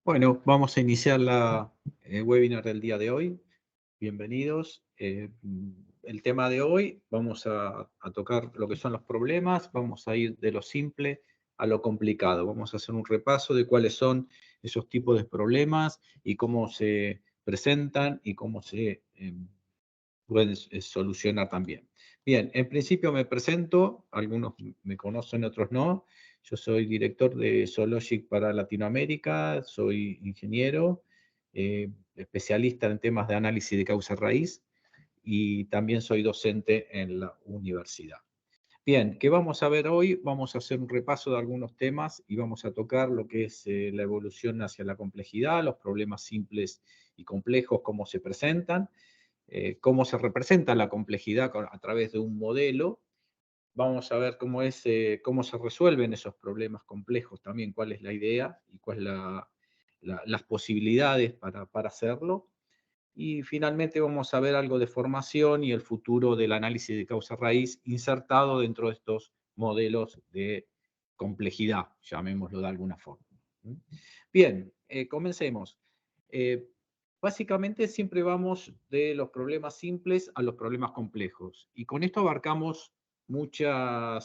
Bueno, vamos a iniciar la webinar del día de hoy. Bienvenidos. El tema de hoy, vamos a tocar lo que son los problemas, vamos a ir de lo simple a lo complicado. Vamos a hacer un repaso de cuáles son esos tipos de problemas y cómo se presentan y cómo se pueden solucionar también. Bien, en principio me presento, algunos me conocen, otros no. Yo soy director de Zoologic para Latinoamérica, soy ingeniero, especialista en temas de análisis de causa raíz y también soy docente en la universidad. Bien, ¿qué vamos a ver hoy? Vamos a hacer un repaso de algunos temas y vamos a tocar lo que es la evolución hacia la complejidad, los problemas simples y complejos, cómo se presentan, cómo se representa la complejidad a través de un modelo. Vamos a ver cómo se resuelven esos problemas complejos también, cuál es la idea y cuáles las posibilidades para hacerlo. Y finalmente vamos a ver algo de formación y el futuro del análisis de causa raíz insertado dentro de estos modelos de complejidad, llamémoslo de alguna forma. Bien, comencemos. Eh, Básicamente siempre vamos de los problemas simples a los problemas complejos. Y con esto abarcamos muchas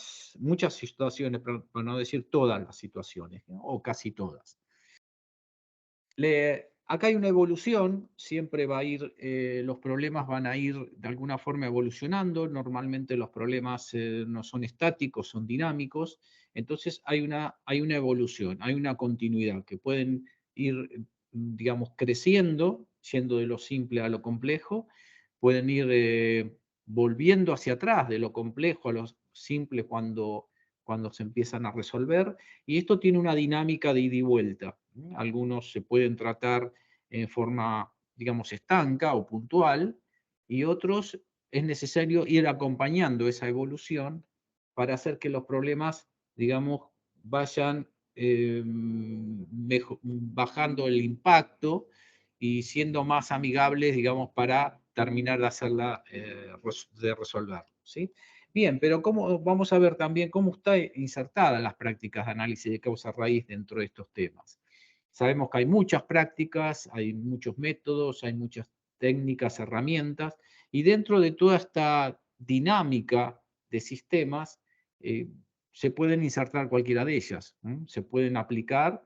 situaciones, para no decir todas las situaciones, ¿no? O casi todas. Acá hay una evolución, siempre va a ir, los problemas van a ir de alguna forma evolucionando, normalmente los problemas no son estáticos, son dinámicos, entonces hay una evolución, hay una continuidad, que pueden ir, digamos, creciendo, yendo de lo simple a lo complejo, pueden ir volviendo hacia atrás de lo complejo a lo simple cuando se empiezan a resolver, y esto tiene una dinámica de ida y vuelta. Algunos se pueden tratar en forma, digamos, estanca o puntual, y otros es necesario ir acompañando esa evolución para hacer que los problemas, digamos, vayan bajando el impacto y siendo más amigables, digamos, para terminar de hacerla, de resolver, ¿sí? Bien, pero vamos a ver también cómo está insertada las prácticas de análisis de causa raíz dentro de estos temas. Sabemos que hay muchas prácticas, hay muchos métodos, hay muchas técnicas, herramientas, y dentro de toda esta dinámica de sistemas, eh, se pueden insertar cualquiera de ellas, se pueden aplicar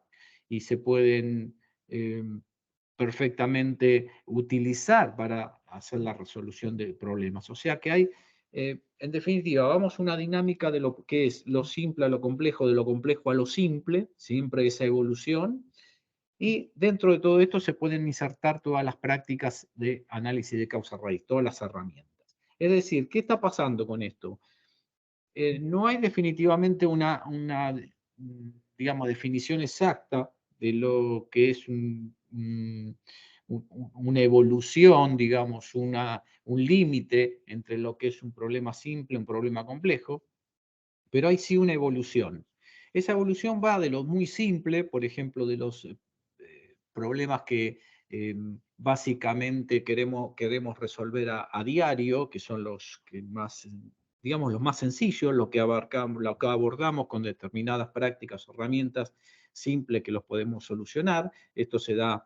y se pueden eh, perfectamente utilizar para hacer la resolución de problemas. O sea que hay, en definitiva, vamos a una dinámica de lo que es lo simple a lo complejo, de lo complejo a lo simple, siempre esa evolución, y dentro de todo esto se pueden insertar todas las prácticas de análisis de causa raíz, todas las herramientas. Es decir, ¿qué está pasando con esto? No hay definitivamente digamos, definición exacta de lo que es una evolución, digamos, un límite entre lo que es un problema simple y un problema complejo, pero hay sí una evolución. Esa evolución va de lo muy simple, por ejemplo, de los problemas que básicamente queremos resolver a diario, que son los que más, digamos, los más sencillos, lo que abordamos con determinadas prácticas o herramientas simples que los podemos solucionar. Esto se da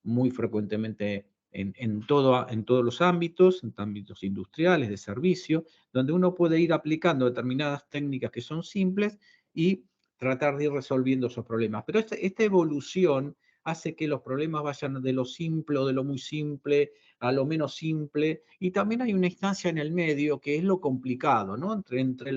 muy frecuentemente en todos los ámbitos, en ámbitos industriales, de servicio, donde uno puede ir aplicando determinadas técnicas que son simples y tratar de ir resolviendo esos problemas. Pero esta evolución hace que los problemas vayan de lo simple o de lo muy simple a lo menos simple, y también hay una instancia en el medio que es lo complicado, ¿no? Entre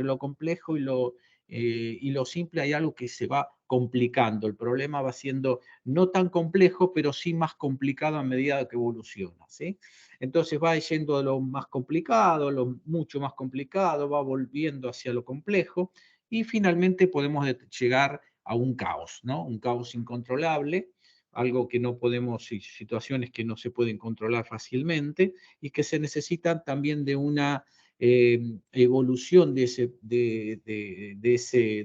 lo complejo y lo simple hay algo que se va complicando, el problema va siendo no tan complejo, pero sí más complicado a medida que evoluciona, ¿sí? Entonces va yendo de lo más complicado, lo mucho más complicado, va volviendo hacia lo complejo, y finalmente podemos llegar a un caos, ¿no? Un caos incontrolable, algo que no podemos, situaciones que no se pueden controlar fácilmente y que se necesitan también de una evolución de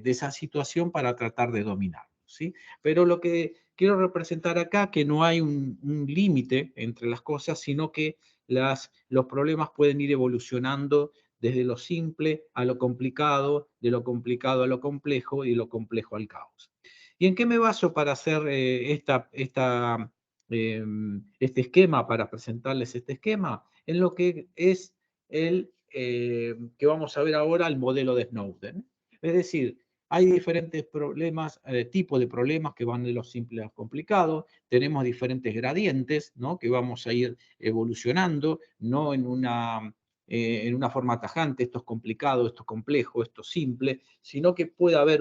esa situación para tratar de dominarlo, ¿sí? Pero lo que quiero representar acá, que no hay un límite entre las cosas, sino que los problemas pueden ir evolucionando desde lo simple a lo complicado, de lo complicado a lo complejo y de lo complejo al caos. ¿Y en qué me baso para hacer este esquema, para presentarles este esquema? En lo que es que vamos a ver ahora, el modelo de Snowden. Es decir, hay diferentes problemas, tipos de problemas que van de los simples a los complicados. Tenemos diferentes gradientes, ¿no? Que vamos a ir evolucionando, no en una forma tajante, esto es complicado, esto es complejo, esto es simple, sino que puede haber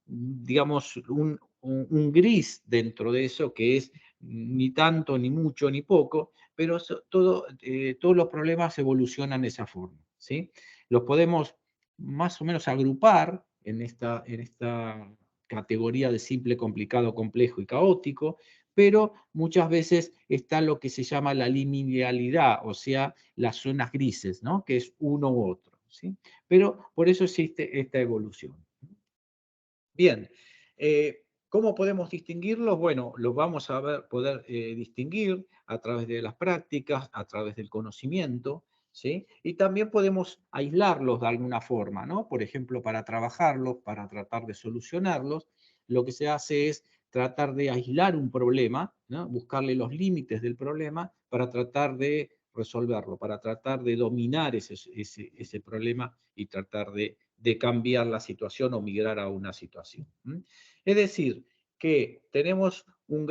digamos, un gris dentro de eso que es ni tanto, ni mucho, ni poco, pero todos los problemas evolucionan de esa forma, ¿sí? Los podemos más o menos agrupar en esta categoría de simple, complicado, complejo y caótico, pero muchas veces está lo que se llama la linealidad, o sea, las zonas grises, ¿no? Que es uno u otro, ¿sí? Pero por eso existe esta evolución. Bien, ¿cómo podemos distinguirlos? Bueno, los vamos a poder distinguir a través de las prácticas, a través del conocimiento, ¿sí? Y también podemos aislarlos de alguna forma, ¿no? Por ejemplo, para trabajarlos, para tratar de solucionarlos, lo que se hace es tratar de aislar un problema, ¿no? Buscarle los límites del problema para tratar de resolverlo, para tratar de dominar ese problema y tratar de cambiar la situación o migrar a una situación. Es decir, que tenemos un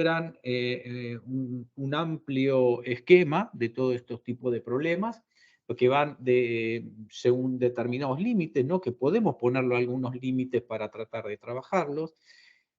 amplio esquema de todos estos tipos de problemas que van según determinados límites, ¿no? Que podemos ponerlo algunos límites para tratar de trabajarlos.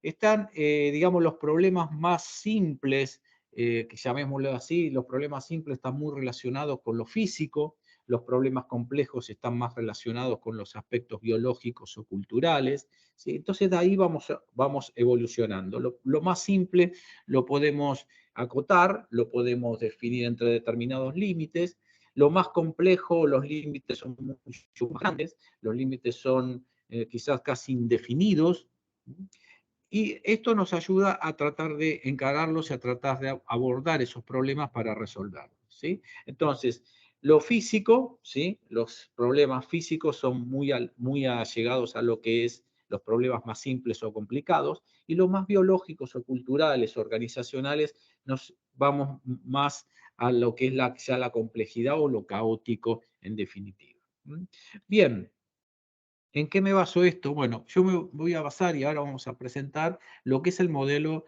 Están, digamos, los problemas más simples, que llamémoslo así, los problemas simples están muy relacionados con lo físico, los problemas complejos están más relacionados con los aspectos biológicos o culturales, ¿sí? Entonces de ahí vamos evolucionando. Lo más simple lo podemos acotar, lo podemos definir entre determinados límites. Lo más complejo, los límites son mucho más grandes, los límites son quizás casi indefinidos. Y esto nos ayuda a tratar de encararlos y a tratar de abordar esos problemas para resolverlos, ¿sí? Entonces, lo físico, ¿sí? Los problemas físicos son muy allegados a lo que es los problemas más simples o complicados, y los más biológicos o culturales, organizacionales, nos vamos más a lo que es ya la complejidad o lo caótico en definitiva. Bien. ¿En qué me baso esto? Bueno, yo me voy a basar y ahora vamos a presentar lo que es el modelo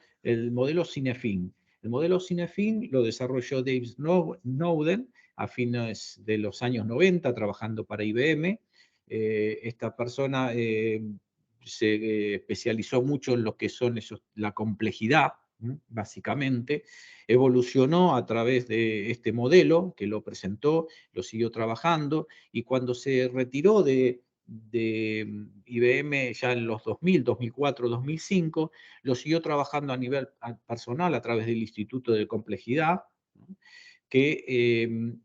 Cinefin. El modelo Cinefin lo desarrolló Dave Snowden a fines de los años 90, trabajando para IBM. Esta persona se especializó mucho en lo que son la complejidad, básicamente. Evolucionó a través de este modelo que lo presentó, lo siguió trabajando, y cuando se retiró de IBM ya en los 2000, 2004, 2005, lo siguió trabajando a nivel personal a través del Instituto de Complejidad, ¿no? Que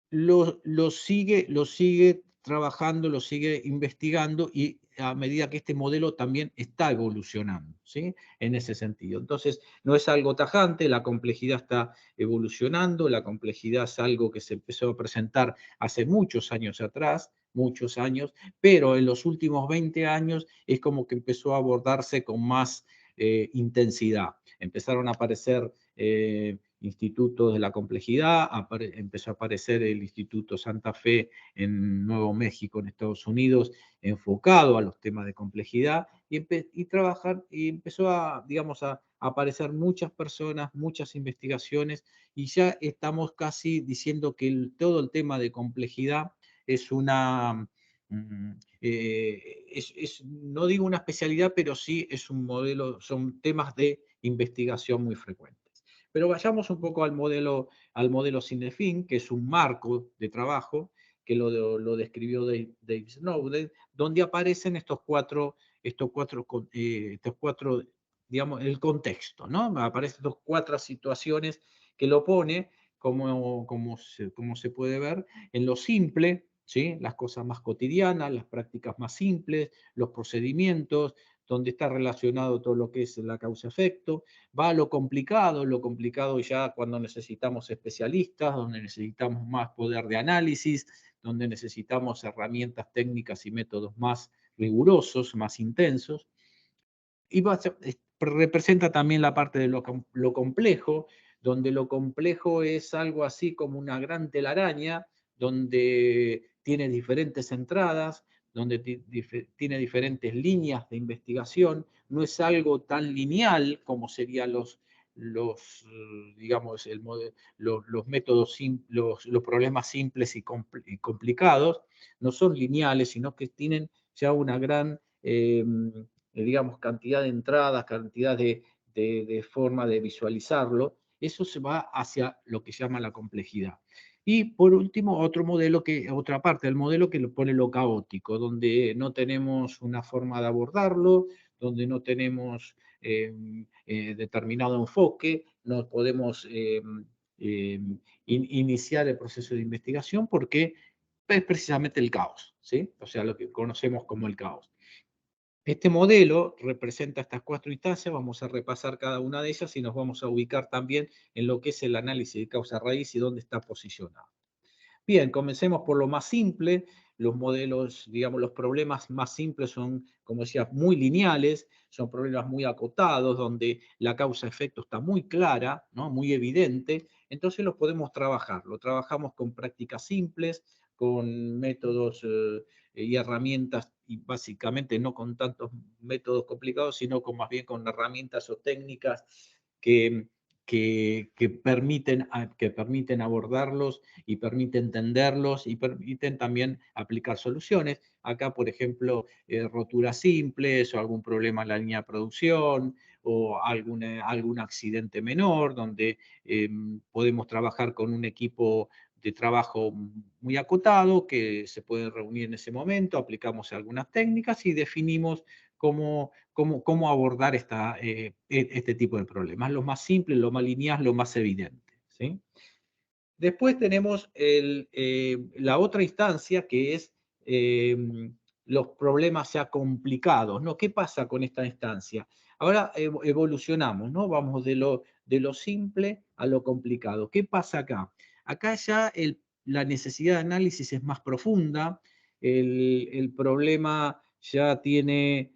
lo sigue trabajando, lo sigue investigando, y a medida que este modelo también está evolucionando, ¿sí? En ese sentido. Entonces, no es algo tajante, la complejidad está evolucionando, la complejidad es algo que se empezó a presentar hace muchos años atrás, muchos años, pero en los últimos 20 años es como que empezó a abordarse con más intensidad. Empezaron a aparecer institutos de la complejidad, empezó a aparecer el Instituto Santa Fe en Nuevo México, en Estados Unidos, enfocado a los temas de complejidad, y empezó digamos, a aparecer muchas personas, muchas investigaciones, y ya estamos casi diciendo que todo el tema de complejidad es no digo una especialidad, pero sí es un modelo, son temas de investigación muy frecuentes. Pero vayamos un poco al modelo Cinefin, que es un marco de trabajo que lo describió Dave Snowden, donde aparecen estos cuatro, digamos, el contexto, ¿no? Aparecen estas cuatro situaciones que lo pone, como se puede ver, en lo simple, ¿sí? Las cosas más cotidianas, las prácticas más simples, los procedimientos, donde está relacionado todo lo que es la causa-efecto. Va a lo complicado ya cuando necesitamos especialistas, donde necesitamos más poder de análisis, donde necesitamos herramientas técnicas y métodos más rigurosos, más intensos. representa también la parte de lo complejo, donde lo complejo es algo así como una gran telaraña, donde tiene diferentes entradas, donde tiene diferentes líneas de investigación, no es algo tan lineal como serían digamos, los métodos, los problemas simples y complicados, no son lineales, sino que tienen ya una gran, digamos, cantidad de entradas, cantidad de forma de visualizarlo. Eso se va hacia lo que se llama la complejidad. Y por último, otra parte del modelo que lo pone lo caótico, donde no tenemos una forma de abordarlo, donde no tenemos determinado enfoque, no podemos iniciar el proceso de investigación porque es precisamente el caos, ¿sí? O sea, lo que conocemos como el caos. Este modelo representa estas 4 instancias, vamos a repasar cada una de ellas y nos vamos a ubicar también en lo que es el análisis de causa-raíz y dónde está posicionado. Bien, comencemos por lo más simple. Los modelos, digamos, los problemas más simples son, como decía, muy lineales, son problemas muy acotados, donde la causa-efecto está muy clara, ¿no? Muy evidente. Entonces los podemos trabajar. Lo trabajamos con prácticas simples, con métodos y herramientas, y básicamente no con tantos métodos complicados, sino más bien con herramientas o técnicas que, que permiten abordarlos y permite entenderlos y permiten también aplicar soluciones. Acá, por ejemplo, roturas simples o algún problema en la línea de producción o algún accidente menor donde podemos trabajar con un equipo de trabajo muy acotado que se puede reunir en ese momento, aplicamos algunas técnicas y definimos cómo abordar este tipo de problemas. Lo más simple, lo más lineal, lo más evidente. ¿Sí? Después tenemos la otra instancia que es los problemas ya complicados, ¿no? ¿Qué pasa con esta instancia? Ahora evolucionamos, ¿no? Vamos de lo simple a lo complicado. ¿Qué pasa acá? Acá ya la necesidad de análisis es más profunda, el problema ya tiene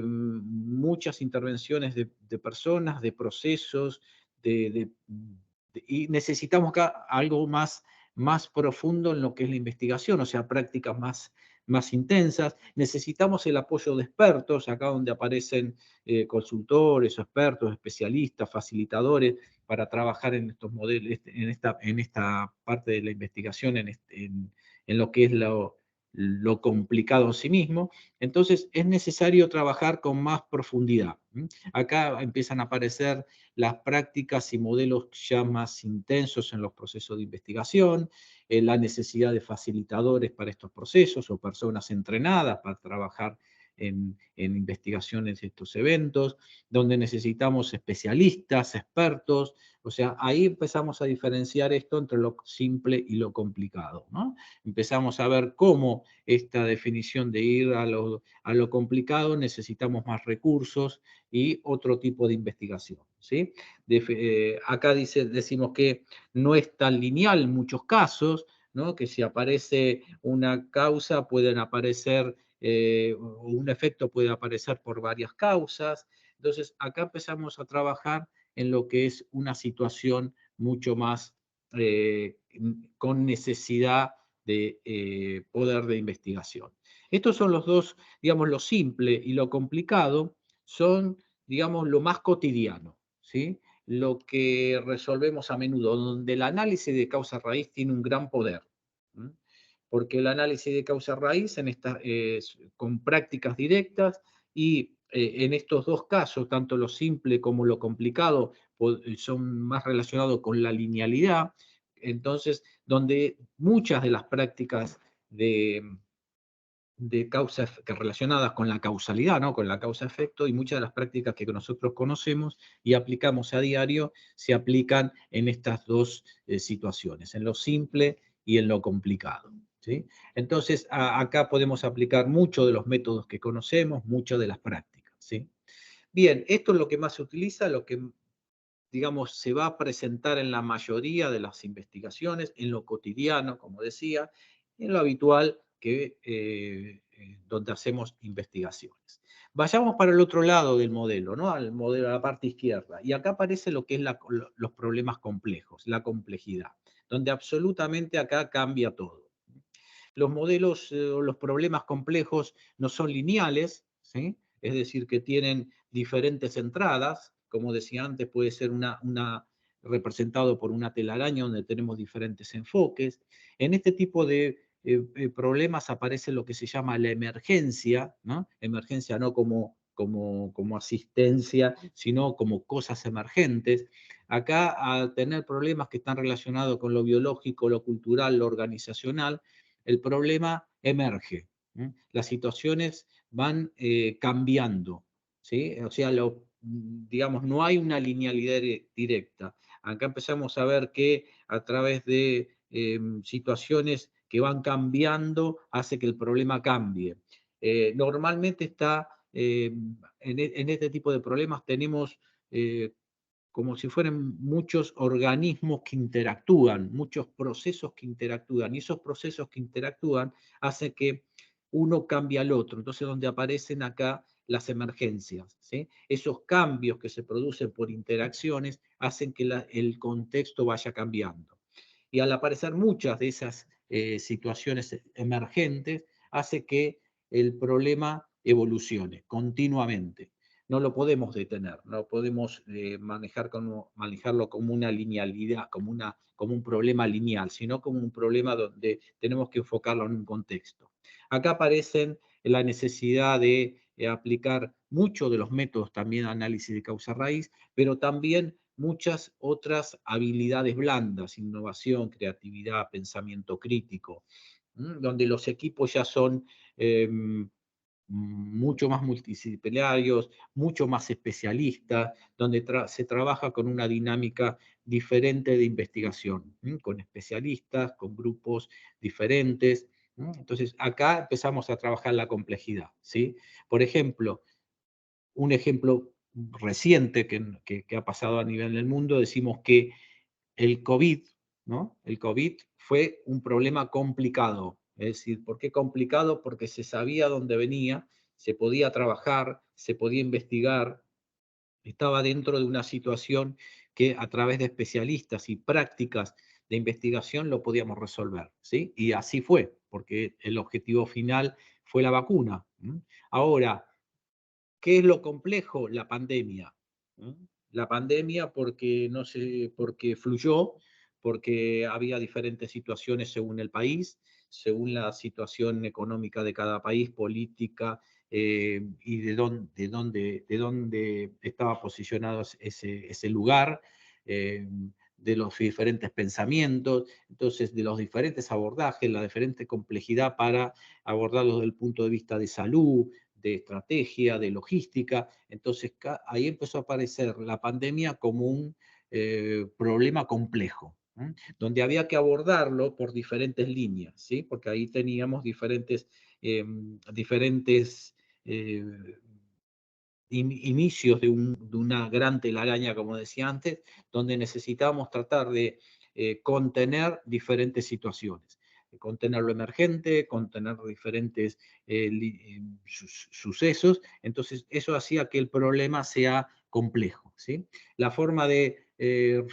muchas intervenciones de personas, de procesos, y necesitamos acá algo más profundo en lo que es la investigación, o sea, prácticas más intensas. Necesitamos el apoyo de expertos, acá donde aparecen consultores, expertos, especialistas, facilitadores, para trabajar en estos modelos, en esta parte de la investigación, en lo que es lo complicado en sí mismo. Entonces, es necesario trabajar con más profundidad. Acá empiezan a aparecer las prácticas y modelos ya más intensos en los procesos de investigación, la necesidad de facilitadores para estos procesos o personas entrenadas para trabajar en investigaciones de estos eventos, donde necesitamos especialistas, expertos, o sea, ahí empezamos a diferenciar esto entre lo simple y lo complicado, ¿no? Empezamos a ver cómo esta definición de ir a lo complicado necesitamos más recursos y otro tipo de investigación, ¿sí? Acá decimos que no es tan lineal en muchos casos, ¿no? Que si aparece una causa pueden aparecer, o un efecto puede aparecer por varias causas. Entonces, acá empezamos a trabajar en lo que es una situación mucho más con necesidad de poder de investigación. Estos son los dos, digamos, lo simple y lo complicado son, digamos, lo más cotidiano, ¿sí? Lo que resolvemos a menudo, donde el análisis de causa-raíz tiene un gran poder. ¿Mm? Porque el análisis de causa-raíz con prácticas directas y en estos dos casos, tanto lo simple como lo complicado, son más relacionados con la linealidad. Entonces, donde muchas de las prácticas de causas que relacionadas con la causalidad, ¿no? Con la causa-efecto, y muchas de las prácticas que nosotros conocemos y aplicamos a diario se aplican en estas dos situaciones, en lo simple y en lo complicado. ¿Sí? Entonces, acá podemos aplicar muchos de los métodos que conocemos, muchas de las prácticas. ¿Sí? Bien, esto es lo que más se utiliza, lo que, digamos, se va a presentar en la mayoría de las investigaciones, en lo cotidiano, como decía, en lo habitual que donde hacemos investigaciones. Vayamos para el otro lado del modelo, ¿no? Al modelo, a la parte izquierda. Y acá aparece lo que es los problemas complejos, la complejidad, donde absolutamente acá cambia todo. Los modelos o los problemas complejos no son lineales, ¿sí? Es decir, que tienen diferentes entradas, como decía antes, puede ser representado por una telaraña donde tenemos diferentes enfoques. En este tipo de problemas aparece lo que se llama la emergencia, ¿no? Emergencia no como asistencia, sino como cosas emergentes. Acá, al tener problemas que están relacionados con lo biológico, lo cultural, lo organizacional, el problema emerge. Las situaciones van cambiando, ¿sí? O sea, digamos, no hay una linealidad directa. Acá empezamos a ver que a través de situaciones que van cambiando hace que el problema cambie. Normalmente en este tipo de problemas tenemos como si fueran muchos organismos que interactúan, muchos procesos que interactúan, y esos procesos que interactúan hacen que uno cambie al otro. Entonces, donde aparecen acá las emergencias, ¿sí? Esos cambios que se producen por interacciones hacen que el contexto vaya cambiando. Y al aparecer muchas de esas situaciones emergentes, hace que el problema evolucione continuamente. No lo podemos detener, no podemos manejarlo como una linealidad, como un problema lineal, sino como un problema donde tenemos que enfocarlo en un contexto. Acá aparecen la necesidad de aplicar muchos de los métodos también de análisis de causa raíz, pero también muchas otras habilidades blandas, innovación, creatividad, pensamiento crítico, donde los equipos ya son mucho más multidisciplinarios, mucho más especialistas, donde se trabaja con una dinámica diferente de investigación, con especialistas, con grupos diferentes. Entonces, acá empezamos a trabajar la complejidad, ¿sí? Por ejemplo, un ejemplo reciente que ha pasado a nivel del mundo, decimos que el COVID, ¿no? El COVID fue un problema complicado. Es decir, ¿por qué complicado? Porque se sabía dónde venía, se podía trabajar, se podía investigar, estaba dentro de una situación que a través de especialistas y prácticas de investigación lo podíamos resolver, ¿sí? Y así fue, porque el objetivo final fue la vacuna. Ahora, ¿qué es lo complejo? La pandemia. La pandemia porque fluyó, porque había diferentes situaciones según el país, según la situación económica de cada país, política, y de dónde estaba posicionado ese lugar, de los diferentes pensamientos, entonces de los diferentes abordajes, la diferente complejidad para abordarlo desde el punto de vista de salud, de estrategia, de logística. Entonces ahí empezó a aparecer la pandemia como un problema complejo, donde había que abordarlo por diferentes líneas, ¿sí? Porque ahí teníamos diferentes inicios de una gran telaraña, como decía antes, donde necesitábamos tratar de contener diferentes situaciones, contener lo emergente, contener diferentes sucesos. Entonces, eso hacía que el problema sea complejo, ¿sí? La forma de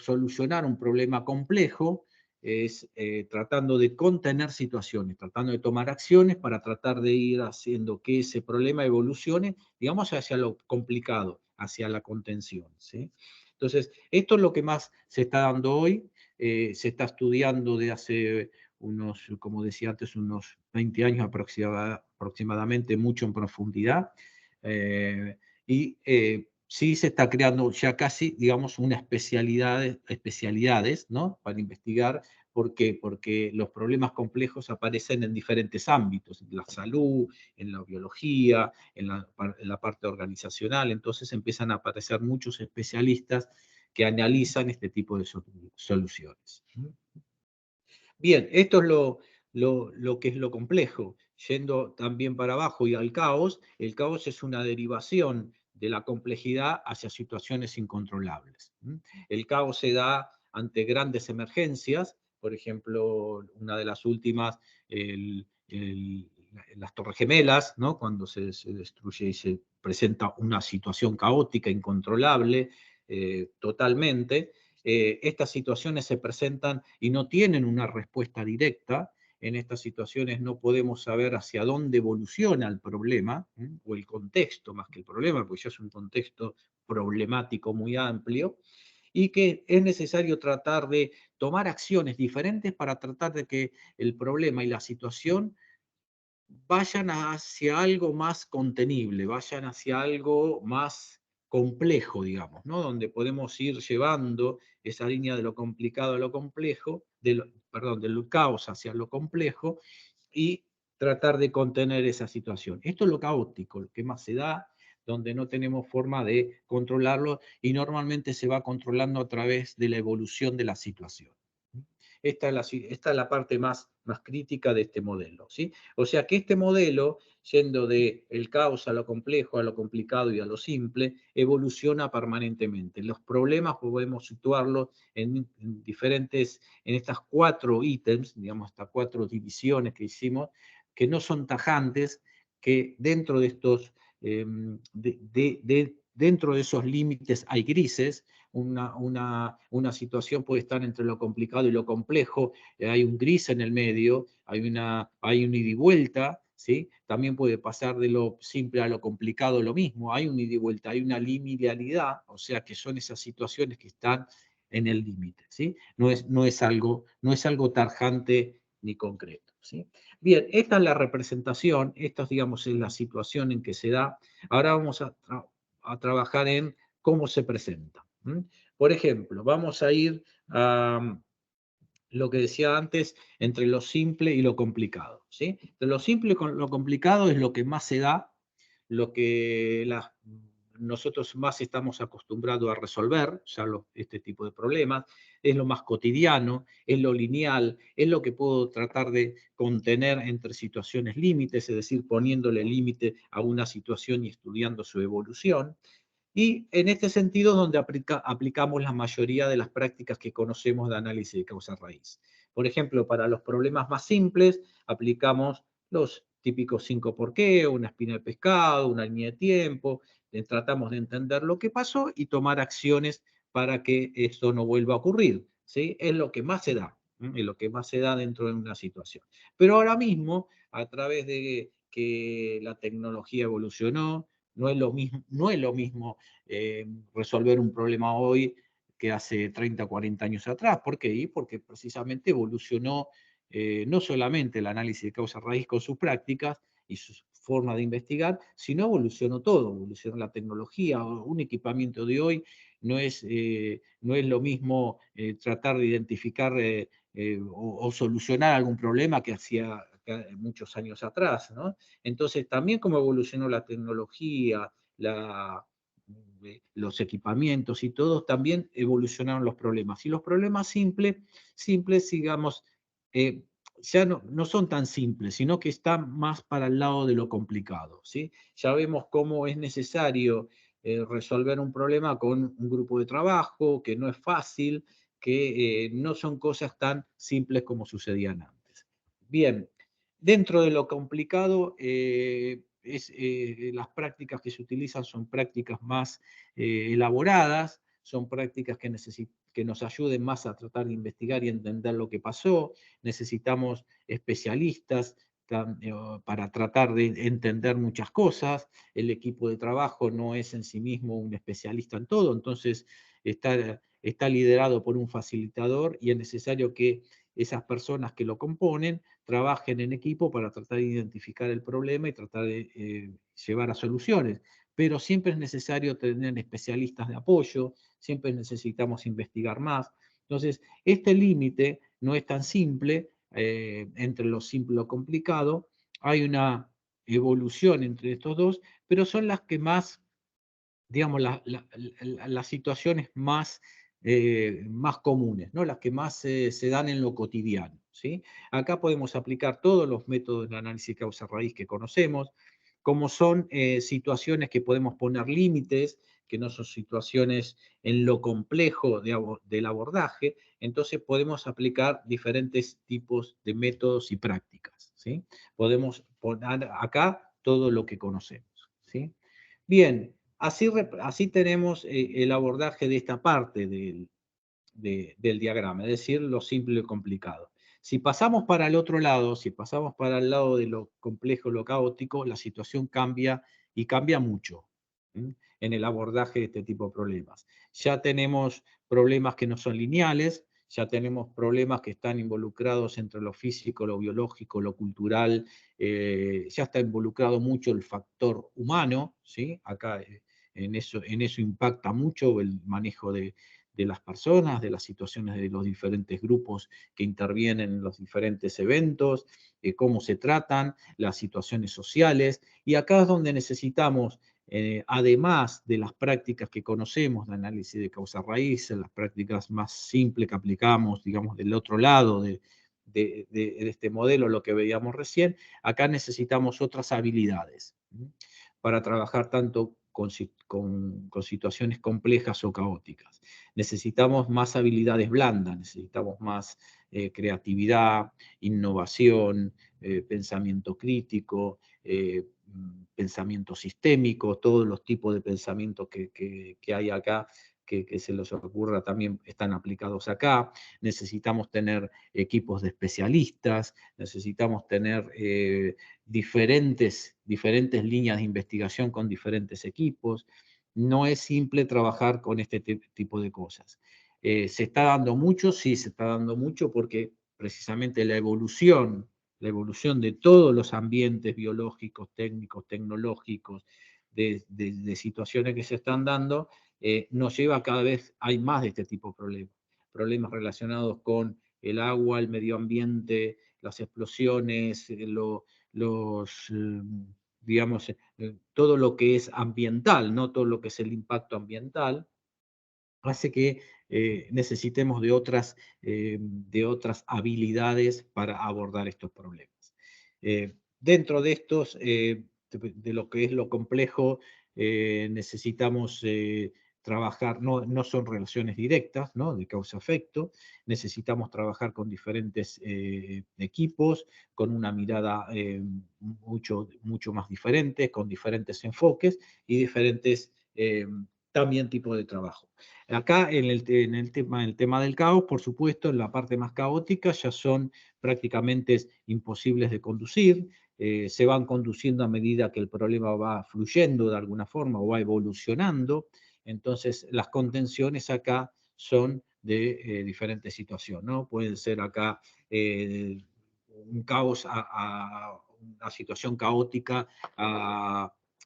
solucionar un problema complejo es tratando de contener situaciones, tratando de tomar acciones para tratar de ir haciendo que ese problema evolucione, digamos, hacia lo complicado, hacia la contención, ¿sí? Entonces, esto es lo que más se está dando hoy, se está estudiando de hace unos, como decía antes, unos 20 años aproximadamente, mucho en profundidad, sí se está creando ya casi, digamos, una especialidades, ¿no? Para investigar. ¿Por qué? Porque los problemas complejos aparecen en diferentes ámbitos, en la salud, en la biología, en la parte organizacional. Entonces empiezan a aparecer muchos especialistas que analizan este tipo de soluciones. Bien, esto es lo que es lo complejo. Yendo también para abajo y al caos, el caos es una derivación de la complejidad hacia situaciones incontrolables. El caos se da ante grandes emergencias, por ejemplo, una de las últimas, las Torres Gemelas, ¿no? Cuando se destruye y se presenta una situación caótica, incontrolable, totalmente. Estas situaciones se presentan y no tienen una respuesta directa. En estas situaciones no podemos saber hacia dónde evoluciona el problema, o el contexto más que el problema, porque ya es un contexto problemático muy amplio, y que es necesario tratar de tomar acciones diferentes para tratar de que el problema y la situación vayan hacia algo más contenible, vayan hacia algo más complejo, digamos, ¿no? Donde podemos ir llevando esa línea de lo complicado a lo complejo, perdón, del caos hacia lo complejo y tratar de contener esa situación. Esto es lo caótico, lo que más se da, donde no tenemos forma de controlarlo y normalmente se va controlando a través de la evolución de la situación. Esta es la parte más crítica de este modelo, ¿sí? O sea que este modelo, yendo del caos a lo complejo, a lo complicado y a lo simple, evoluciona permanentemente. Los problemas podemos situarlos en diferentes, en estas 4 ítems, digamos, estas 4 divisiones que hicimos, que no son tajantes, que dentro de estos, dentro de esos límites hay grises. Una situación puede estar entre lo complicado y lo complejo, hay un gris en el medio, hay un ida y vuelta, ¿sí? También puede pasar de lo simple a lo complicado lo mismo, hay un ida y vuelta, hay una linealidad, o sea que son esas situaciones que están en el límite, ¿sí? No es algo tajante ni concreto, ¿sí? Bien, esta es la representación, esta digamos, es la situación en que se da. Ahora vamos a trabajar en cómo se presenta. Por ejemplo, vamos a ir a lo que decía antes, entre lo simple y lo complicado, ¿sí? Entre lo simple y lo complicado es lo que más se da, lo que nosotros más estamos acostumbrados a resolver, ya este tipo de problemas, es lo más cotidiano, es lo lineal, es lo que puedo tratar de contener entre situaciones límites, es decir, poniéndole límite a una situación y estudiando su evolución. Y en este sentido donde aplicamos la mayoría de las prácticas que conocemos de análisis de causa-raíz. Por ejemplo, para los problemas más simples, aplicamos los típicos 5 por qué, una espina de pescado, una línea de tiempo, tratamos de entender lo que pasó y tomar acciones para que esto no vuelva a ocurrir, ¿sí? Es lo que más se da, es lo que más se da dentro de una situación. Pero ahora mismo, a través de que la tecnología evolucionó, no es lo mismo resolver un problema hoy que hace 30, 40 años atrás. ¿Por qué? Y porque precisamente evolucionó no solamente el análisis de causa raíz con sus prácticas y sus formas de investigar, sino evolucionó todo, evolucionó la tecnología. Un equipamiento de hoy no es lo mismo tratar de identificar o solucionar algún problema que hacía muchos años atrás, ¿no? Entonces, también como evolucionó la tecnología, los equipamientos y todos, también evolucionaron los problemas. Y los problemas simples digamos, ya no son tan simples, sino que están más para el lado de lo complicado, ¿sí? Ya vemos cómo es necesario resolver un problema con un grupo de trabajo, que no es fácil, que no son cosas tan simples como sucedían antes. Bien, dentro de lo complicado, las prácticas que se utilizan son prácticas más elaboradas, son prácticas que nos ayuden más a tratar de investigar y entender lo que pasó. Necesitamos especialistas para tratar de entender muchas cosas. El equipo de trabajo no es en sí mismo un especialista en todo, entonces está liderado por un facilitador y es necesario que esas personas que lo componen trabajen en equipo para tratar de identificar el problema y tratar de llevar a soluciones. Pero siempre es necesario tener especialistas de apoyo, siempre necesitamos investigar más. Entonces, este límite no es tan simple entre lo simple y lo complicado. Hay una evolución entre estos dos, pero son las que más, digamos, las situaciones más comunes, ¿no? Las que más se dan en lo cotidiano, ¿sí? Acá podemos aplicar todos los métodos de análisis causa-raíz que conocemos, como son situaciones que podemos poner límites, que no son situaciones en lo complejo del abordaje, entonces podemos aplicar diferentes tipos de métodos y prácticas. ¿sí? Podemos poner acá todo lo que conocemos, ¿sí? Bien, así tenemos el abordaje de esta parte del diagrama, es decir, lo simple y lo complicado. Si pasamos para el otro lado, si pasamos para el lado de lo complejo, lo caótico, la situación cambia y cambia mucho, ¿sí? En el abordaje de este tipo de problemas. Ya tenemos problemas que no son lineales, ya tenemos problemas que están involucrados entre lo físico, lo biológico, lo cultural, ya está involucrado mucho el factor humano, ¿sí? Acá en eso impacta mucho el manejo de las personas, de las situaciones de los diferentes grupos que intervienen en los diferentes eventos, cómo se tratan, las situaciones sociales. Y acá es donde necesitamos, además de las prácticas que conocemos de análisis de causa-raíz, las prácticas más simples que aplicamos, digamos, del otro lado de este modelo, lo que veíamos recién, acá necesitamos otras habilidades, ¿sí? Para trabajar tanto con situaciones complejas o caóticas. Necesitamos más habilidades blandas, necesitamos más creatividad, innovación, pensamiento crítico, pensamiento sistémico, todos los tipos de pensamientos que hay acá, que se les ocurra también están aplicados acá. Necesitamos tener equipos de especialistas, necesitamos tener diferentes líneas de investigación con diferentes equipos. No es simple trabajar con este tipo de cosas. ¿Se está dando mucho? Sí, se está dando mucho porque precisamente la evolución de todos los ambientes biológicos, técnicos, tecnológicos, de situaciones que se están dando, nos lleva a cada vez, hay más de este tipo de problemas. Problemas relacionados con el agua, el medio ambiente, las explosiones, digamos, todo lo que es ambiental, no todo lo que es el impacto ambiental, hace que necesitemos de otras habilidades para abordar estos problemas. Dentro de estos, de lo que es lo complejo, necesitamos trabajar, no son relaciones directas, ¿no? De causa-efecto, necesitamos trabajar con diferentes equipos, con una mirada mucho más diferente, con diferentes enfoques y diferentes también tipos de trabajo. Acá en el tema del caos, por supuesto, en la parte más caótica ya son prácticamente imposibles de conducir, se van conduciendo a medida que el problema va fluyendo de alguna forma o va evolucionando, entonces las contenciones acá son de diferentes situaciones, ¿no? Pueden ser acá un caos, una situación caótica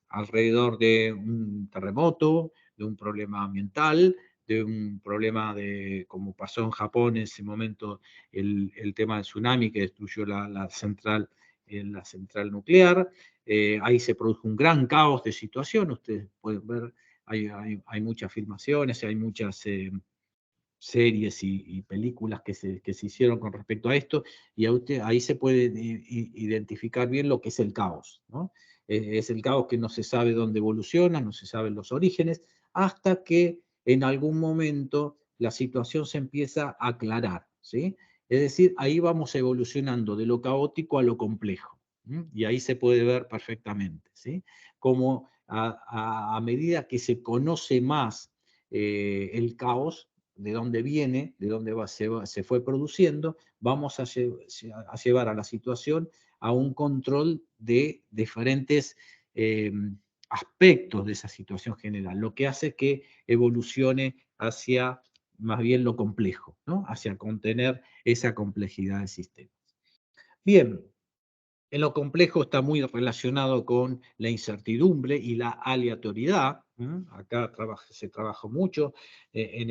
alrededor de un terremoto, de un problema ambiental, de un problema como pasó en Japón en ese momento, el tema del tsunami que destruyó la central nuclear. Ahí se produjo un gran caos de situación, ustedes pueden ver, hay muchas filmaciones, hay muchas series y películas que se hicieron con respecto a esto, y ahí se puede identificar bien lo que es el caos, ¿no? Es el caos que no se sabe dónde evoluciona, no se saben los orígenes, hasta que en algún momento la situación se empieza a aclarar, ¿sí? Es decir, ahí vamos evolucionando de lo caótico a lo complejo, ¿sí? Y ahí se puede ver perfectamente, ¿sí? Como a medida que se conoce más el caos, de dónde viene, de dónde se fue produciendo, vamos a llevar a la situación a un control de diferentes aspectos de esa situación general, lo que hace que evolucione hacia más bien lo complejo, ¿no? Hacia contener esa complejidad del sistema. Bien, en lo complejo está muy relacionado con la incertidumbre y la aleatoriedad. Acá se trabaja mucho en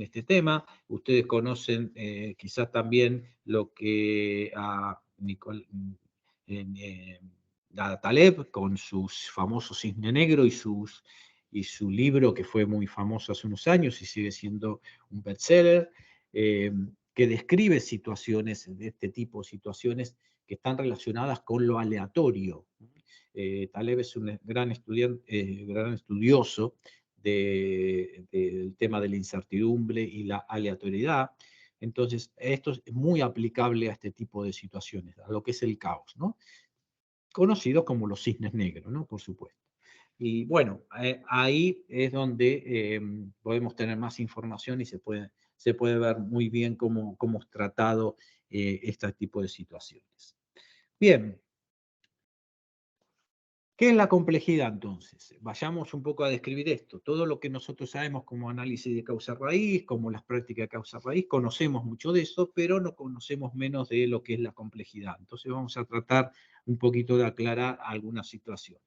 este tema. Ustedes conocen quizás también lo que eh, a Taleb con sus famosos Cisne Negro y su libro que fue muy famoso hace unos años y sigue siendo un bestseller, eh, que describe situaciones de este tipo, situaciones que están relacionadas con lo aleatorio. Taleb es un gran estudiante, gran estudioso del tema de la incertidumbre y la aleatoriedad. Entonces, esto es muy aplicable a este tipo de situaciones, a lo que es el caos, ¿no? Conocidos como los cisnes negros, ¿no? Por supuesto. Y bueno, ahí es donde podemos tener más información y se puede ver muy bien cómo es tratado este tipo de situaciones. Bien, ¿qué es la complejidad entonces? Vayamos un poco a describir esto. Todo lo que nosotros sabemos como análisis de causa-raíz, como las prácticas de causa-raíz, conocemos mucho de eso, pero no conocemos menos de lo que es la complejidad. Entonces vamos a tratar un poquito de aclarar algunas situaciones.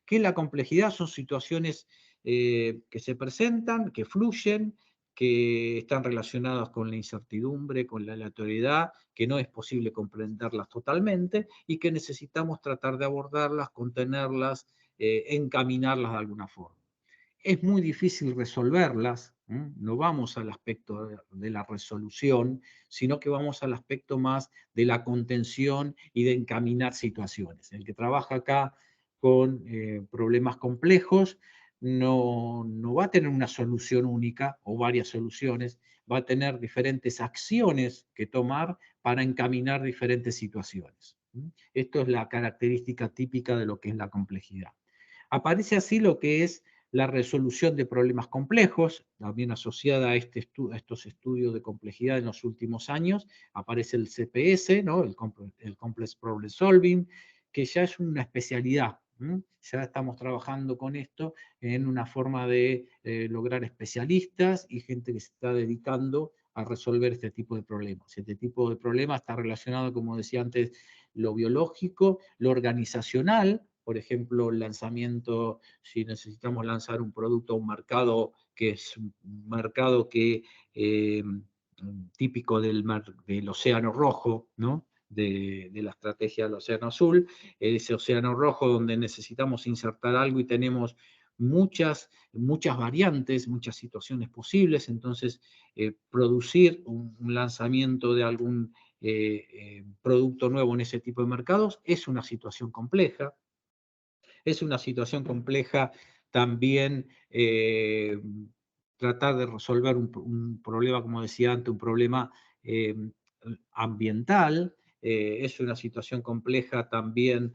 ¿Qué es la complejidad? Son situaciones que se presentan, que fluyen, que están relacionadas con la incertidumbre, con la aleatoriedad, que no es posible comprenderlas totalmente y que necesitamos tratar de abordarlas, contenerlas, encaminarlas de alguna forma. Es muy difícil resolverlas, no vamos al aspecto de la resolución, sino que vamos al aspecto más de la contención y de encaminar situaciones. El que trabaja acá con problemas complejos no va a tener una solución única o varias soluciones, va a tener diferentes acciones que tomar para encaminar diferentes situaciones. Esto es la característica típica de lo que es la complejidad. Aparece así lo que es la resolución de problemas complejos, también asociada a, a estos estudios de complejidad en los últimos años, aparece el CPS, ¿no? el Complex Problem Solving, que ya es una especialidad. Ya estamos trabajando con esto en una forma de lograr especialistas y gente que se está dedicando a resolver este tipo de problemas. Este tipo de problemas está relacionado, como decía antes, lo biológico, lo organizacional, por ejemplo, el lanzamiento, si necesitamos lanzar un producto a un mercado que es un mercado que típico del Océano Rojo, ¿no? De la estrategia del Océano Azul, ese Océano Rojo donde necesitamos insertar algo y tenemos muchas variantes, muchas situaciones posibles, entonces producir un lanzamiento de algún producto nuevo en ese tipo de mercados es una situación compleja. Es una situación compleja también tratar de resolver un problema, como decía antes, un problema eh, ambiental. Es una situación compleja también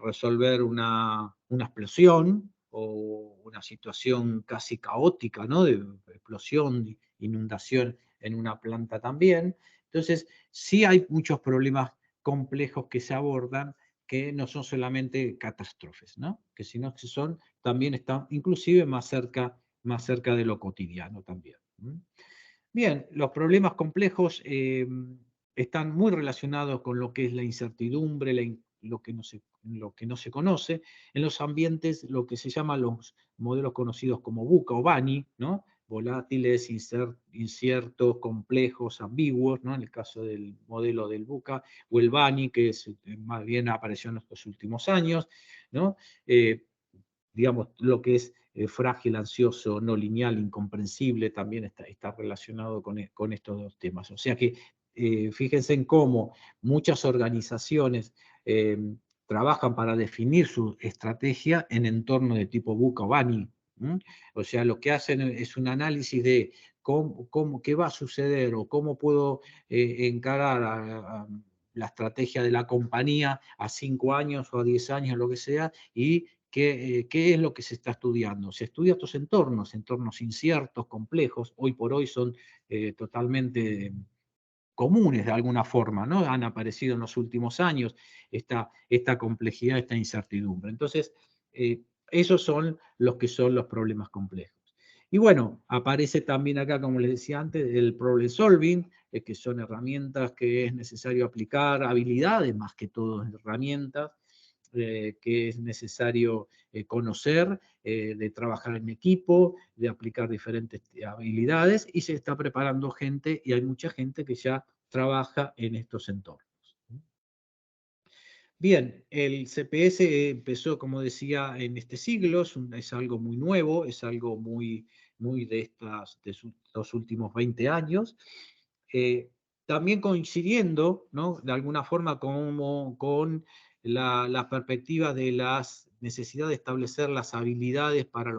resolver una explosión o una situación casi caótica, ¿no? De explosión, inundación en una planta también. Entonces, sí hay muchos problemas complejos que se abordan que no son solamente catástrofes, ¿no? Que sino que son, también están inclusive más cerca de lo cotidiano también. Bien, los problemas complejos están muy relacionados con lo que es la incertidumbre, lo que no se conoce. En los ambientes, lo que se llama los modelos conocidos como VUCA o BANI, ¿no? Volátiles, inciertos, complejos, ambiguos, ¿no? En el caso del modelo del VUCA, o el BANI, que es, más bien apareció en estos últimos años, ¿no? Digamos, lo que es frágil, ansioso, no lineal, incomprensible, también está relacionado con estos dos temas. O sea que fíjense en cómo muchas organizaciones trabajan para definir su estrategia en entornos de tipo VUCA o BANI. O sea, lo que hacen es un análisis de qué va a suceder o cómo puedo encarar la estrategia de la compañía a 5 años o a 10 años, lo que sea, y qué es lo que se está estudiando. Se estudia estos entornos inciertos, complejos, hoy por hoy son totalmente comunes de alguna forma, ¿no? Han aparecido en los últimos años esta complejidad, esta incertidumbre. Entonces, esos son los problemas complejos. Y bueno, aparece también acá, como les decía antes, el problem solving, que son herramientas que es necesario aplicar, habilidades más que todo herramientas, que es necesario conocer, de trabajar en equipo, de aplicar diferentes habilidades, y se está preparando gente, y hay mucha gente que ya trabaja en estos entornos. Bien, el CPS empezó, como decía, en este siglo, es algo muy nuevo, es algo muy de estos últimos 20 años. También coincidiendo, ¿no? De alguna forma con la perspectiva necesidad de establecer las habilidades para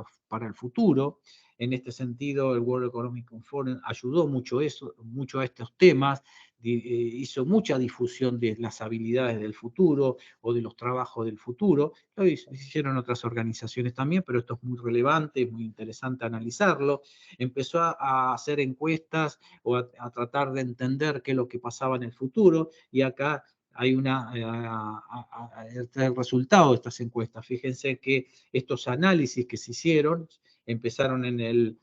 el futuro. En este sentido, el World Economic Forum ayudó mucho a estos temas, hizo mucha difusión de las habilidades del futuro o de los trabajos del futuro. Lo hicieron otras organizaciones también, pero esto es muy relevante, es muy interesante analizarlo. Empezó a hacer encuestas o a tratar de entender qué es lo que pasaba en el futuro, y acá hay el resultado de estas encuestas. Fíjense que estos análisis que se hicieron empezaron en el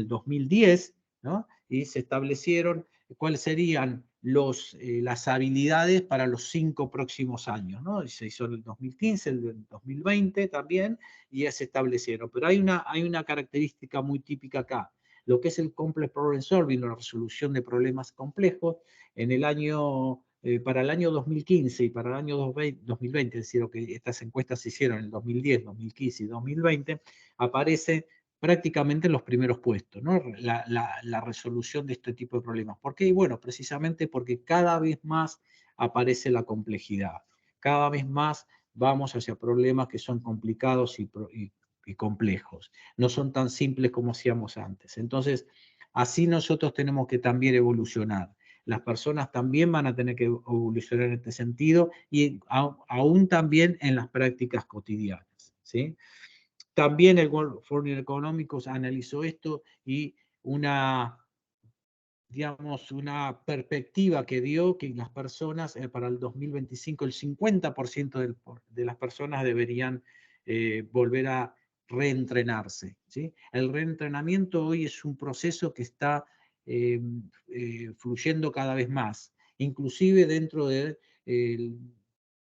2010, ¿no? Y se establecieron cuáles serían las habilidades para los 5 próximos años, ¿no? Se hizo en el 2015, el 2020 también, y ya se establecieron. Pero hay una característica muy típica acá. Lo que es el Complex Problem Solving, la resolución de problemas complejos, para el año 2015 y para el año 2020, es decir, que estas encuestas se hicieron en el 2010, 2015 y 2020, aparece prácticamente en los primeros puestos, ¿no? La resolución de este tipo de problemas. ¿Por qué? Bueno, precisamente porque cada vez más aparece la complejidad. Cada vez más vamos hacia problemas que son complicados y complejos. No son tan simples como hacíamos antes. Entonces, así nosotros tenemos que también evolucionar. Las personas también van a tener que evolucionar en este sentido, y aún también en las prácticas cotidianas, ¿sí? También el World Forum Económicos analizó esto, y digamos, una perspectiva que dio que las personas, para el 2025, el 50% de las personas deberían volver a reentrenarse, ¿sí? El reentrenamiento hoy es un proceso que está fluyendo cada vez más, inclusive dentro de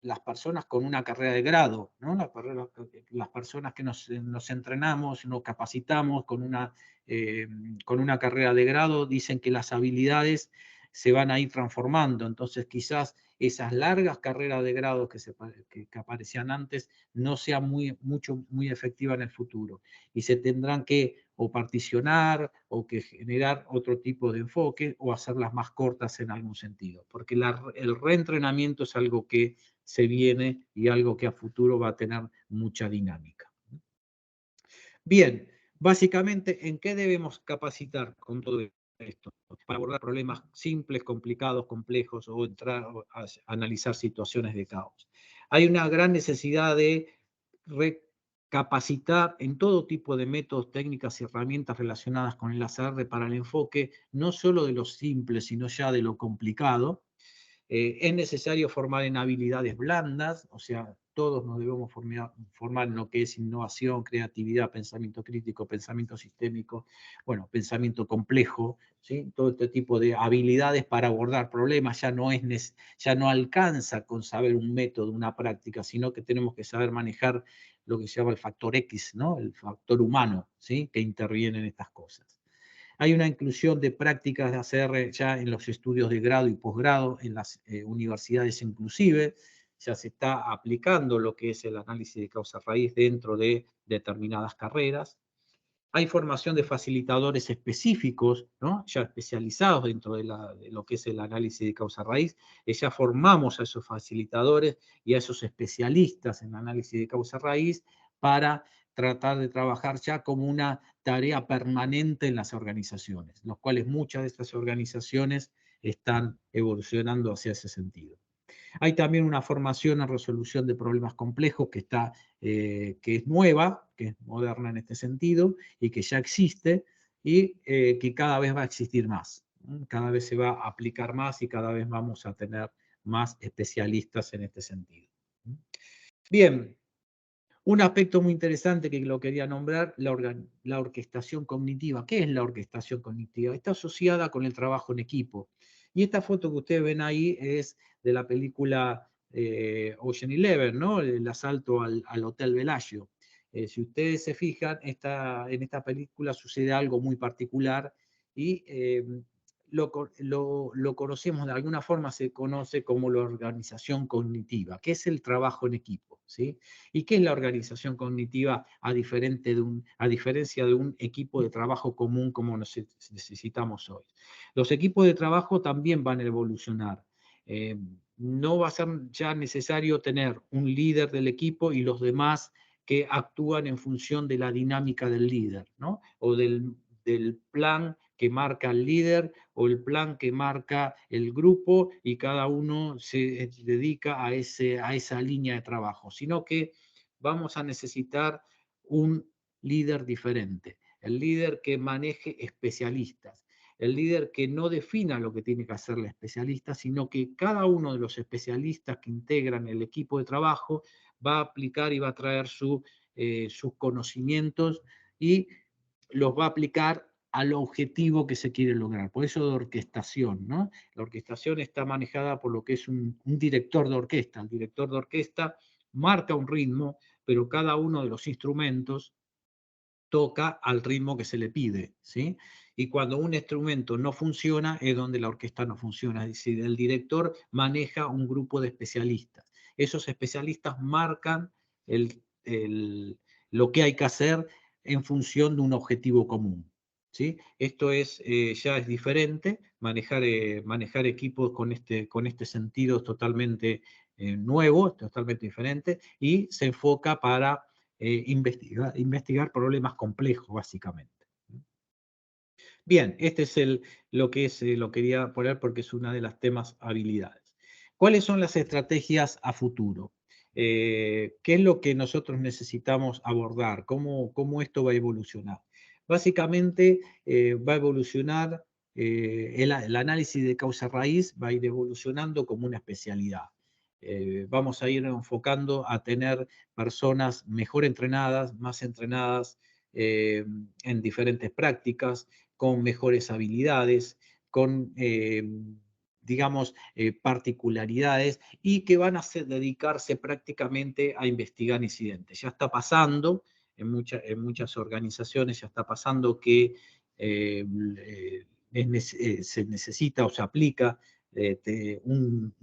las personas con una carrera de grado, ¿no? Las personas que nos entrenamos, nos capacitamos con una carrera de grado, dicen que las habilidades se van a ir transformando. Entonces quizás esas largas carreras de grado que aparecían antes no sean muy efectivas en el futuro, y se tendrán que o particionar o que generar otro tipo de enfoque o hacerlas más cortas en algún sentido, porque el reentrenamiento es algo que se viene y algo que a futuro va a tener mucha dinámica. Bien, básicamente, ¿en qué debemos capacitar con todo esto? Para abordar problemas simples, complicados, complejos, o entrar a analizar situaciones de caos. Hay una gran necesidad de recapacitar en todo tipo de métodos, técnicas y herramientas relacionadas con el ACR para el enfoque no solo de lo simple, sino ya de lo complicado. Es necesario formar en habilidades blandas, o sea, todos nos debemos formar en lo que es innovación, creatividad, pensamiento crítico, pensamiento sistémico, bueno, pensamiento complejo, ¿sí? Todo este tipo de habilidades para abordar problemas. Ya no alcanza con saber un método, una práctica, sino que tenemos que saber manejar lo que se llama el factor X, ¿no? El factor humano, ¿sí? Que interviene en estas cosas. Hay una inclusión de prácticas de ACR ya en los estudios de grado y posgrado, en las universidades inclusive. Ya se está aplicando lo que es el análisis de causa raíz dentro de determinadas carreras. Hay formación de facilitadores específicos, ¿no? Ya especializados dentro de lo que es el análisis de causa raíz. Ya formamos a esos facilitadores y a esos especialistas en análisis de causa raíz para tratar de trabajar ya como una tarea permanente en las organizaciones, los cuales muchas de estas organizaciones están evolucionando hacia ese sentido. Hay también una formación en resolución de problemas complejos que es nueva, que es moderna en este sentido, y que ya existe, y que cada vez va a existir más. Cada vez se va a aplicar más y cada vez vamos a tener más especialistas en este sentido. Bien, un aspecto muy interesante que lo quería nombrar, la orquestación cognitiva. ¿Qué es la orquestación cognitiva? Está asociada con el trabajo en equipo. Y esta foto que ustedes ven ahí es de la película Ocean Eleven, ¿no? El asalto al Hotel Bellagio. Si ustedes se fijan, en esta película sucede algo muy particular, y lo conocemos, de alguna forma se conoce como la organización cognitiva, que es el trabajo en equipo, ¿sí? ¿Y qué es la organización cognitiva a diferencia de un equipo de trabajo común como necesitamos hoy? Los equipos de trabajo también van a evolucionar. No va a ser ya necesario tener un líder del equipo y los demás que actúan en función de la dinámica del líder, ¿no? O del plan que marca el líder o el plan que marca el grupo y cada uno se dedica a esa línea de trabajo, sino que vamos a necesitar un líder diferente, el líder que maneje especialistas, el líder que no defina lo que tiene que hacer el especialista, sino que cada uno de los especialistas que integran el equipo de trabajo va a aplicar y va a traer sus conocimientos y los va a aplicar al objetivo que se quiere lograr. Por eso de orquestación, ¿no? La orquestación está manejada por lo que es un director de orquesta. El director de orquesta marca un ritmo, pero cada uno de los instrumentos toca al ritmo que se le pide, ¿sí? Y cuando un instrumento no funciona es donde la orquesta no funciona. Es decir, el director maneja un grupo de especialistas. Esos especialistas marcan lo que hay que hacer en función de un objetivo común, ¿sí? Esto ya es diferente, manejar equipos con este sentido totalmente nuevo, totalmente diferente, y se enfoca para investigar problemas complejos, básicamente. Bien, este es lo quería poner porque es una de las temas habilidades. ¿Cuáles son las estrategias a futuro? ¿Qué es lo que nosotros necesitamos abordar? ¿Cómo esto va a evolucionar? Básicamente va a evolucionar, el análisis de causa raíz va a ir evolucionando como una especialidad. Vamos a ir enfocando a tener personas mejor entrenadas, más entrenadas en diferentes prácticas, con mejores habilidades, con, digamos, particularidades y que van a dedicarse prácticamente a investigar incidentes. Ya está pasando en muchas organizaciones, ya está pasando que se necesita o se aplica un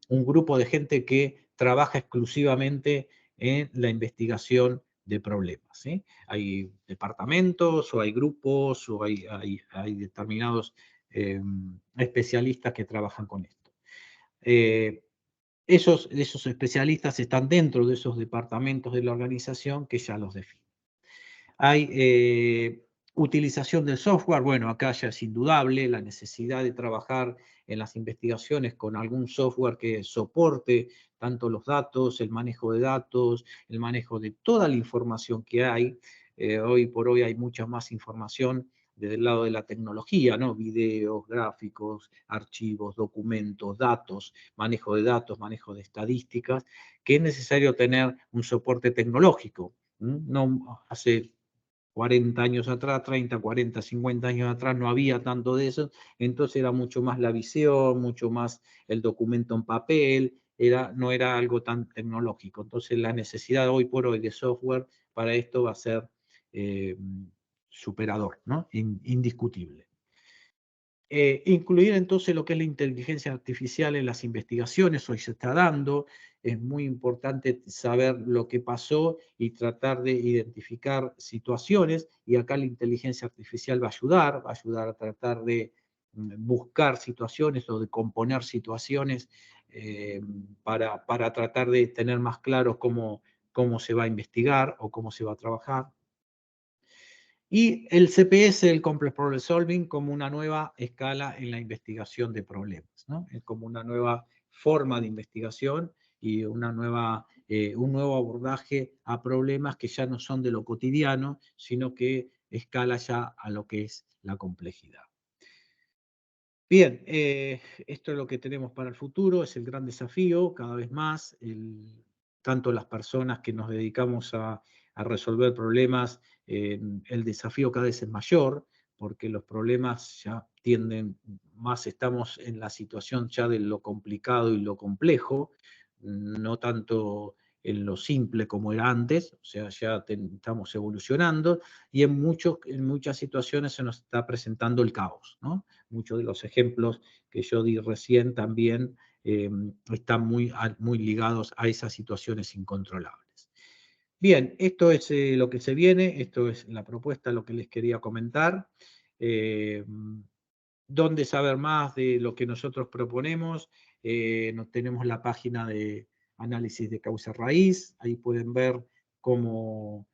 grupo de gente que trabaja exclusivamente en la investigación de problemas, ¿sí? Hay departamentos o hay grupos o hay determinados especialistas que trabajan con esto. Esos especialistas están dentro de esos departamentos de la organización que ya los definen. Hay utilización del software, bueno, acá ya es indudable la necesidad de trabajar en las investigaciones con algún software que soporte tanto los datos, el manejo de datos, el manejo de toda la información que hay. Hoy por hoy hay mucha más información desde el lado de la tecnología, ¿no? Videos, gráficos, archivos, documentos, datos, manejo de estadísticas, que es necesario tener un soporte tecnológico. No hace 40 años atrás, 30, 40, 50 años atrás no había tanto de eso, entonces era mucho más la visión, mucho más el documento en papel, no era algo tan tecnológico. Entonces la necesidad hoy por hoy de software para esto va a ser eh, superador, ¿no? Indiscutible. Incluir entonces lo que es la inteligencia artificial en las investigaciones, hoy se está dando, es muy importante saber lo que pasó y tratar de identificar situaciones, y acá la inteligencia artificial va a ayudar a tratar de buscar situaciones o de componer situaciones para tratar de tener más claro cómo se va a investigar o cómo se va a trabajar. Y el CPS, el Complex Problem Solving, como una nueva escala en la investigación de problemas, ¿no? Es como una nueva forma de investigación y un nuevo abordaje a problemas que ya no son de lo cotidiano, sino que escala ya a lo que es la complejidad. Bien, esto es lo que tenemos para el futuro, es el gran desafío, cada vez más, tanto las personas que nos dedicamos a resolver problemas, el desafío cada vez es mayor, porque los problemas ya más estamos en la situación ya de lo complicado y lo complejo, no tanto en lo simple como era antes, o sea, ya estamos evolucionando, y en muchas situaciones se nos está presentando el caos, ¿no? Muchos de los ejemplos que yo di recién también están muy ligados a esas situaciones incontrolables. Bien, esto es lo que se viene, esto es la propuesta, lo que les quería comentar. ¿Dónde saber más de lo que nosotros proponemos? Tenemos la página de análisis de causa raíz, ahí pueden ver como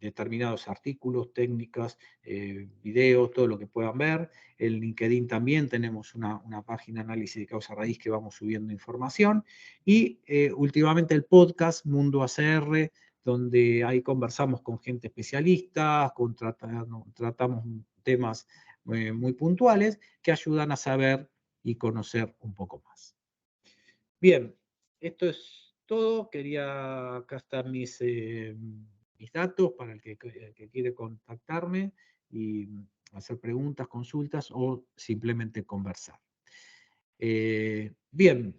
determinados artículos, técnicas, videos, todo lo que puedan ver. En LinkedIn también tenemos una página de análisis de causa raíz que vamos subiendo información. Y últimamente el podcast Mundo ACR, donde ahí conversamos con gente especialista, tratamos temas muy puntuales que ayudan a saber y conocer un poco más. Bien, esto es todo. Acá están mis datos para el que quiere contactarme y hacer preguntas, consultas o simplemente conversar. Bien,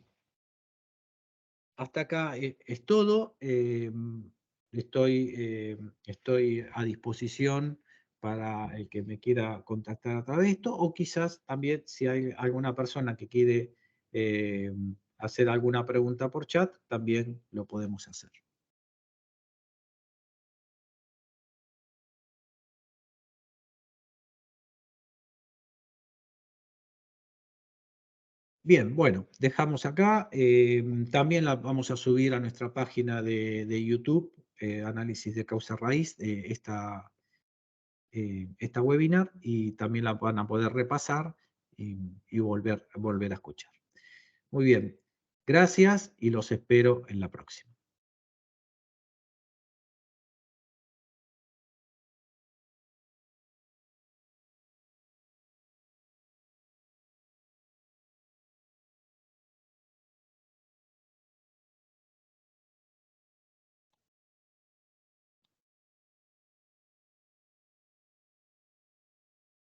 hasta acá es todo. Estoy a disposición para el que me quiera contactar a través de esto, o quizás también si hay alguna persona que quiere hacer alguna pregunta por chat, también lo podemos hacer. Bien, bueno, dejamos acá. También la vamos a subir a nuestra página de YouTube, Análisis de Causa Raíz, esta webinar, y también la van a poder repasar y volver a escuchar. Muy bien, gracias y los espero en la próxima.